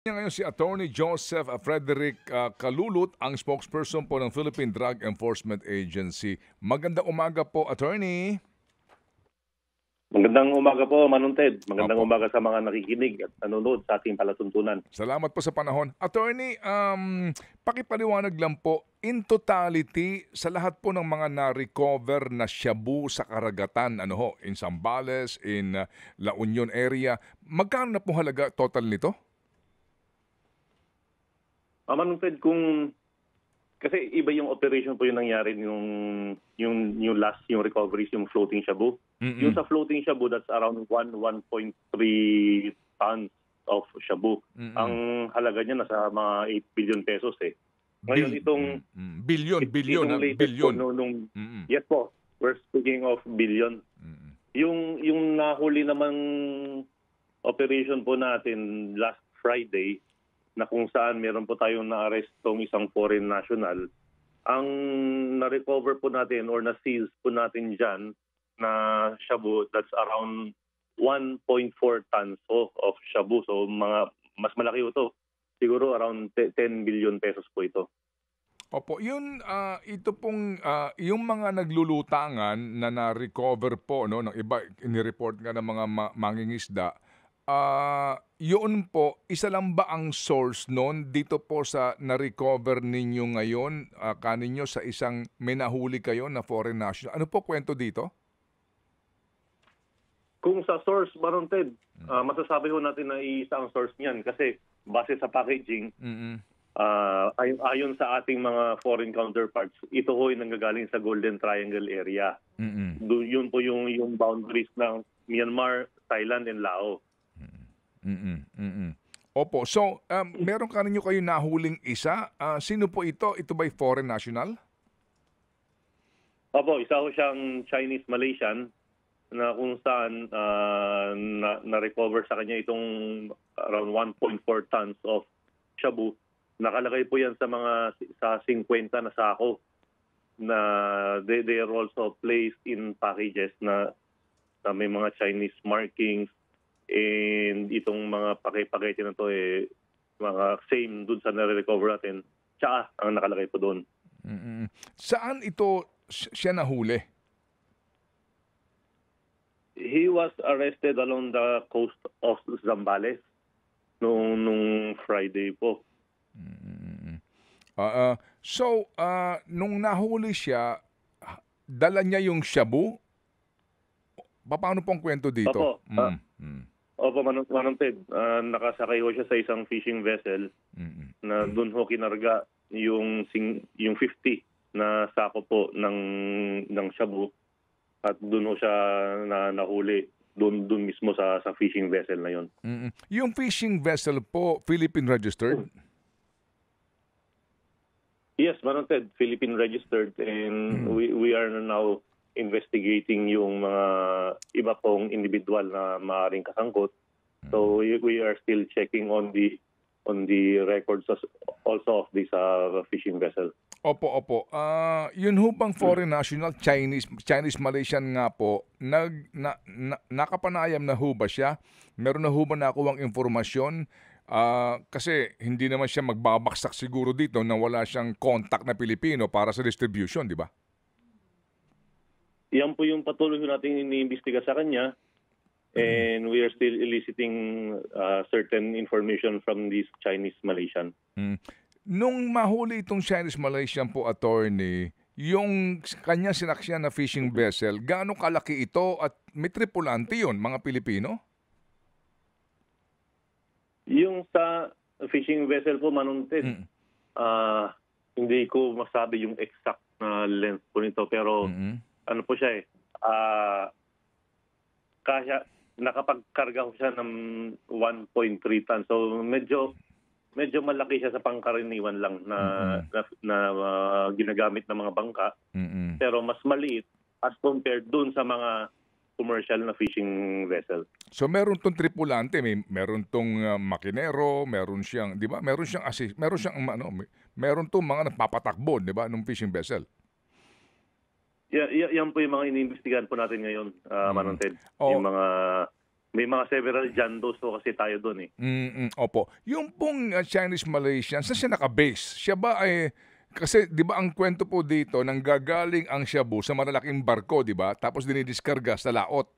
Niya ngayon si Attorney Joseph Frederick Kalulut, ang spokesperson po ng Philippine Drug Enforcement Agency. Magandang umaga po, Attorney. Magandang umaga po, Manong Ted. Magandang Opo. umaga sa mga nakikinig at nanonood sa ating palatuntunan. Salamat po sa panahon. Attorney, pakipaliwanag lang po, in totality, sa lahat po ng mga na-recover na shabu sa karagatan, in Zambales, in La Union area, magkano na po halaga total nito? Manong Ted, kasi iba yung operation po yung nangyari yung last, yung recoveries, yung floating shabu. Yung sa floating shabu, that's around 1.3 tons of shabu. Ang halaga niya nasa mga 8 billion pesos eh. Ngayon itong billion. latest po, yes po, we're speaking of billion. Yung nahuli namang operation po natin last Friday, na kung saan meron po tayong na-arrestong isang foreign national, ang na-recover po natin or na-seize po natin dyan na shabu, that's around 1.4 tons of shabu. So mas malaki ito. Siguro around 10 billion pesos po ito. Opo, ito pong yung mga naglulutangan na na-recover po ng iba, inireport nga ng mga mangingisda. Yun po, isa lang ba ang source noon dito po sa na-recover ninyo ngayon, kaninyo sa isang may nahuli kayo na foreign national? Ano po kwento dito? Kung sa source, Baron Ted, masasabi ho natin na isa ang source niyan kasi base sa packaging, ayon sa ating mga foreign counterparts, ito ho ay nanggagaling sa Golden Triangle area. Yun po yung boundaries ng Myanmar, Thailand, and Laos. Opo. So, meron kayo nahuling isa. Sino po ito? Ito ba'y foreign national? Opo, isa ho siyang Chinese-Malaysian na kung saan na-recover sa kanya itong around 1.4 tons of shabu. Nakalagay po yan sa 50 na sako na they are also placed in packages na may mga Chinese markings. And itong mga pakete na to mga same dun sa na-recover natin. Tsaka ang nakalagay po doon. Saan ito siya nahuli? He was arrested along the coast of Zambales nung Friday po. So, nung nahuli siya, dala niya yung shabu? Paano pong kwento dito? Opo, Manong Ted, nakasakay ho siya sa isang fishing vessel na doon ho kinarga yung 50 na sako po ng shabu at doon ho siya nahuli doon mismo sa fishing vessel na yon. Yung fishing vessel po, Philippine registered? Yes, Manong Ted, Philippine registered, and we are now investigating yung mga iba pong individual na maaaring kasangkot. So we are still checking on the records also of this fishing vessel. Opo. Yun ho bang foreign national, Chinese-Malaysian nga po, nakapanayam na ho ba siya? Meron na ho ba nakuwang informasyon? Kasi hindi naman siya magbabaksak siguro dito na wala siyang contact na Pilipino para sa distribution, di ba? Yan po yung patuloy natin iniimbestiga sa kanya, and we are still eliciting certain information from this Chinese-Malaysian. Nung mahuli itong Chinese-Malaysian po, attorney, yung kanya sinaksyan na fishing vessel, gaano kalaki ito at may tripulante yun, mga Pilipino? Yung sa fishing vessel po, Manong Ted, hindi ko masabi yung exact na length po nito, pero ano po siya kaya nakapagkarga ko siya ng 1.3 tons. So medyo malaki siya sa pangkaraniwan lang na ginagamit ng mga bangka. Pero mas maliit as compared dun sa mga commercial na fishing vessel. So meron tong tripulante, meron tong makinero, meron siyang, 'di ba? Meron siyang assist, meron tong mga nagpapatakbo, 'di ba, ng fishing vessel. Yan po yung mga iniimbestigahan po natin ngayon, Manong Ted. Yung mga may mga several jandos po kasi tayo doon eh. Opo. Yung pong Chinese Malaysian, saan siya naka-base? Siya ba ay kasi 'di ba ang kwento po dito nanggagaling ang shabu sa malalaking barko, 'di ba? Tapos dinidiskarga sa laot.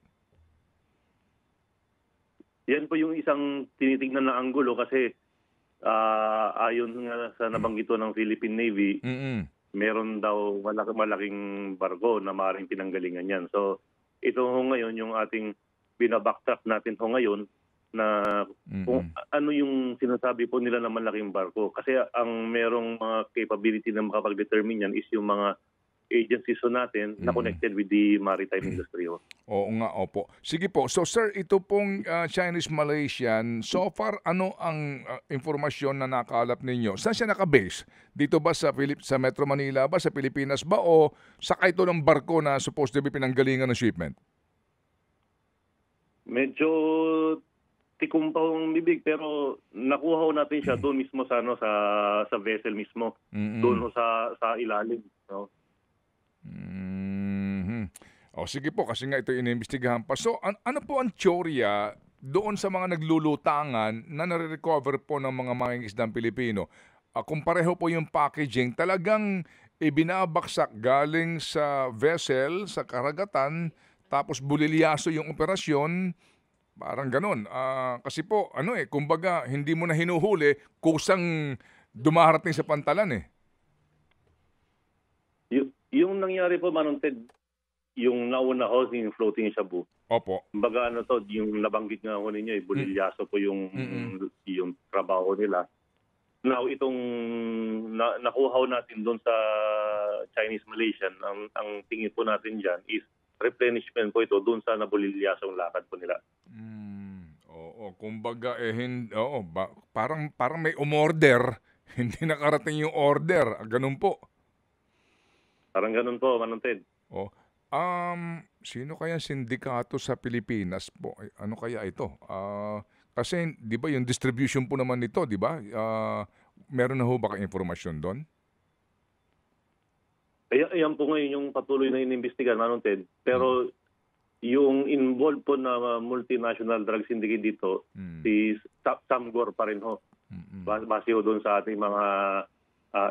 Yan po yung isang tinitingnan na anggulo kasi ayon nga sa nabanggit ng Philippine Navy, meron daw malaking barko na maaaring pinanggalingan yan. So ito ho ngayon yung ating binabacktrack natin ho ngayon na kung ano yung sinasabi po nila na malaking barko. Kasi ang merong mga capability na makapag-determine yan is yung mga agencies ho natin na connected with the maritime industry ho. Oo nga, opo. Sige po. So sir, ito pong Chinese Malaysian, so far ano ang informasyon na nakalap ninyo? Saan siya naka-base? Dito ba sa sa Metro Manila ba, sa Pilipinas ba o sakay ito ng barko na supposed to be pinanggalingan ng shipment? Medyo tikumpaw ang bibig pero nakuha ho natin siya doon mismo sa sa vessel mismo. Doon ho sa ilalim, no? O sige po, kasi nga ito inimbestigahan pa. So ano po ang teorya doon sa mga naglulutangan na nare-recover po ng mga mangingisdang Pilipino? Kung pareho po yung packaging, talagang ibinabaksak galing sa vessel, sa karagatan, tapos bulilyaso yung operasyon, parang ganun. Kasi po, kumbaga, hindi mo na hinuhuli, kusang dumarating sa pantalan eh. Yung nangyari po, Manong Ted, yung nauna ho, yung floating shabu. Opo. Kumbaga yung nabanggit nga ho ninyo, bulilyaso po yung trabaho nila. Now, itong nakuha ho natin doon sa Chinese Malaysian, ang tingin po natin dyan is replenishment po ito doon sa nabulilyasong lakad po nila. Oo, kumbaga parang may umorder, hindi nakarating yung order, ganun po. Parang ganun po, Manong Ted. Sino kaya sindikato sa Pilipinas po? Ano kaya ito? Kasi 'di ba yung distribution po naman nito, 'di ba? Meron na ho ba kayong impormasyon doon? Ayan po ngayon yung patuloy na inimbestigan, Manong Ted. Pero yung involved po na multinational drug syndicate dito, si Samgor pa rin ho. Base ho doon sa ating mga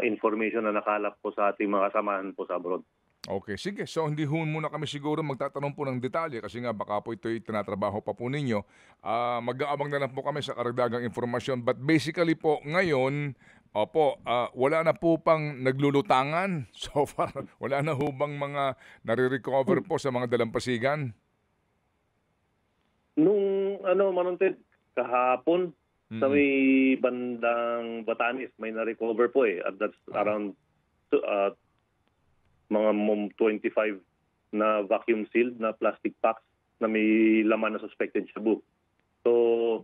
information na nakalap po sa ating mga kasamahan po sa abroad. Okay, sige. So hindi ho muna kami siguro magtatanong po ng detalye kasi nga baka po ito'y tinatrabaho pa po ninyo. Mag-aabang na lang po kami sa karagdagang informasyon. But basically po ngayon, wala na po pang naglulutangan so far. Wala na ho bang mga nare-recover po sa mga dalampasigan? Nung Manong Ted, kahapon sa may bandang Batanes may na-recover po eh. At that's around mga 25 na vacuum sealed na plastic packs na may laman na suspected shabu. So,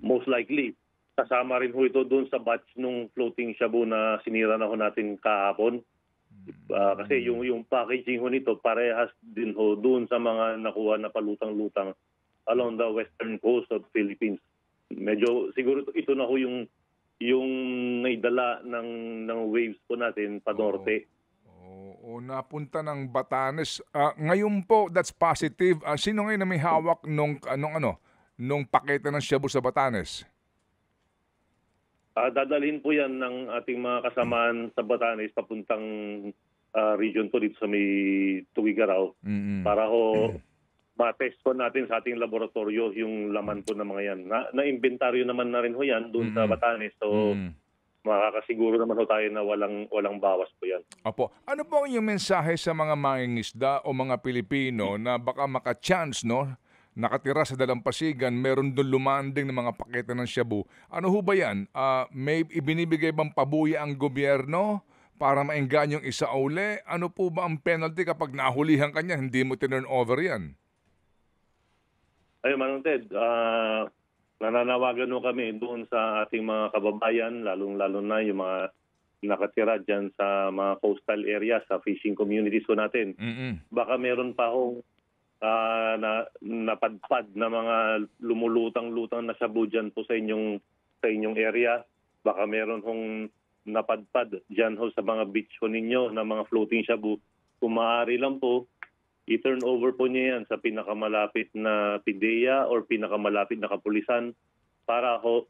most likely, kasama rin ho ito doon sa batch nung floating shabu na sinira na ho natin kahapon. Kasi yung packaging ho nito parehas din ho doon sa mga nakuha na palutang-lutang along the western coast of Philippines. Medyo siguro ito na ho yung naidala ng waves po natin pa norte. O napunta ng Batanes. Ngayon po, that's positive. Sino ngayon na may hawak nung pakete ng shabu sa Batanes? Dadalhin po yan ng ating mga kasamaan sa Batanes papuntang region po dito sa may Tuguegarao para ho ma-test po natin sa ating laboratorio yung laman po ng mga yan. Na-inventaryo naman na rin ho yan doon sa Batanes. So, makakasiguro naman ho tayo na walang bawas po yan. Opo. Ano po ang inyong mensahe sa mga mangingisda o mga Pilipino na baka maka-chance, nakatira sa dalampasigan, meron doon lumanding ng mga pakete ng shabu? Ano ho ba yan? May ibinibigay bang pabuya ang gobyerno para maenggan yung isa uli? Ano po ba ang penalty kapag nahulihan ka niya, hindi mo tinurn over yan? Ayun, Manong Ted, nananawagan ho kami doon sa ating mga kababayan, lalong-lalo na yung mga nakatira dyan sa mga coastal areas, sa fishing communities po natin. Baka meron pa hong napadpad na mga lumulutang-lutang na shabu dyan po sa inyong area. Baka meron hong napadpad dyan ho sa mga beach ho ninyo na mga floating shabu. Kung maaari lang po, i-turn over po niya yan sa pinakamalapit na PIDEA or pinakamalapit na kapulisan para ho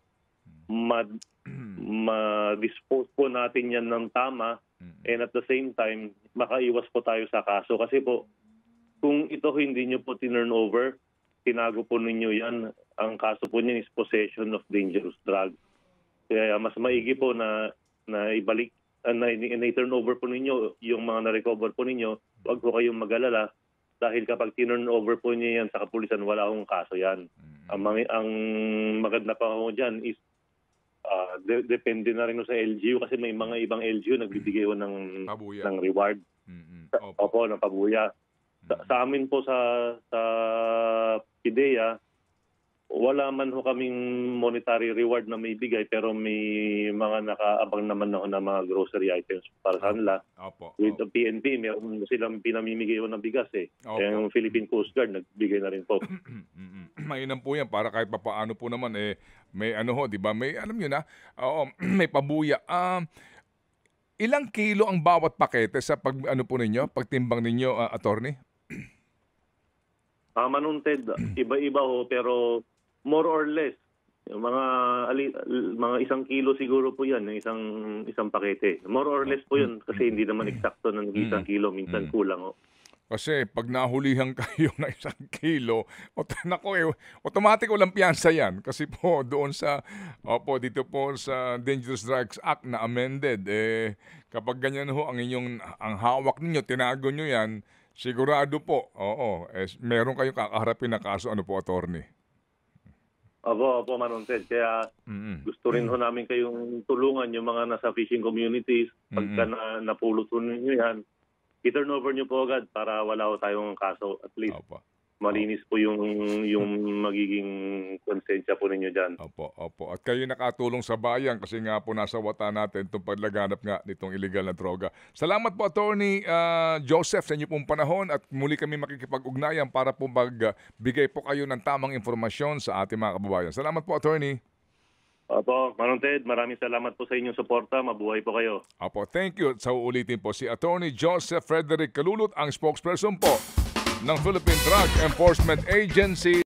ma-dispose po natin yan ng tama, and at the same time, makaiwas po tayo sa kaso. Kasi po, kung ito hindi nyo po tinurn over, tinago po ninyo yan, ang kaso po niyan is possession of dangerous drugs. Kaya mas maigi po na ibalik, na i-turn over po ninyo yung mga na-recover po ninyo. Huwag po kayong mag-alala dahil kapag tinurn over po niyo yan sa kapulisan, wala akong kaso yan. Ang maganda pa po dyan is depende na rin sa LGU kasi may mga ibang LGU nagbibigay ng reward. Opo, ng pabuya. Sa amin po sa PIDEA, wala man ho kaming monetary reward na may bigay pero may mga nakaabang naman ako ng mga grocery items para sa kanila. With the PNP, meron silang pinamimigay ho ng bigas eh. Yung Philippine Coast Guard nagbigay na rin po. Mainam po yan para kahit papaano po naman may ano ho, di ba? May alam niyo na, may pabuya. Ilang kilo ang bawat pakete sa pagtimbang ninyo, attorney? Manunted, iba-iba ho pero more or less yung mga 1 kilo siguro po yan, isang pakete. More or less po yun kasi hindi naman eksakto ng 1 kilo, minsan kulang ho. Kasi pag nahulihan kayo na 1 kilo, automatic walang piyansa yan. Kasi po doon dito po sa Dangerous Drugs Act na amended, kapag ganyan ho ang hawak ninyo, tinago nyo yan, sigurado po, meron kayong kakaharapin na kaso, attorney? Opo, Manunted. Kaya gusto rin ho namin kayong tulungan yung mga nasa fishing communities. Pagka napulot ho ninyo yan, i-turn over nyo po agad para wala ho tayong kaso. At least malinis po yung magiging konsensya po ninyo dyan. Opo. At kayo nakatulong sa bayan kasi nga po nasa wata natin itong paglaganap nga nitong illegal na droga. Salamat po, Attorney Joseph, sa inyo pong panahon at muli kami makikipag-ugnayan para po magbigay po kayo ng tamang informasyon sa ating mga kababayan. Salamat po, Attorney. Opo, Manunted, maraming salamat po sa inyong suporta. Mabuhay po kayo. Opo, thank you. Sa uulitin po si Attorney Joseph Frederick Calulot, ang spokesperson po ng Philippine Drug Enforcement Agency.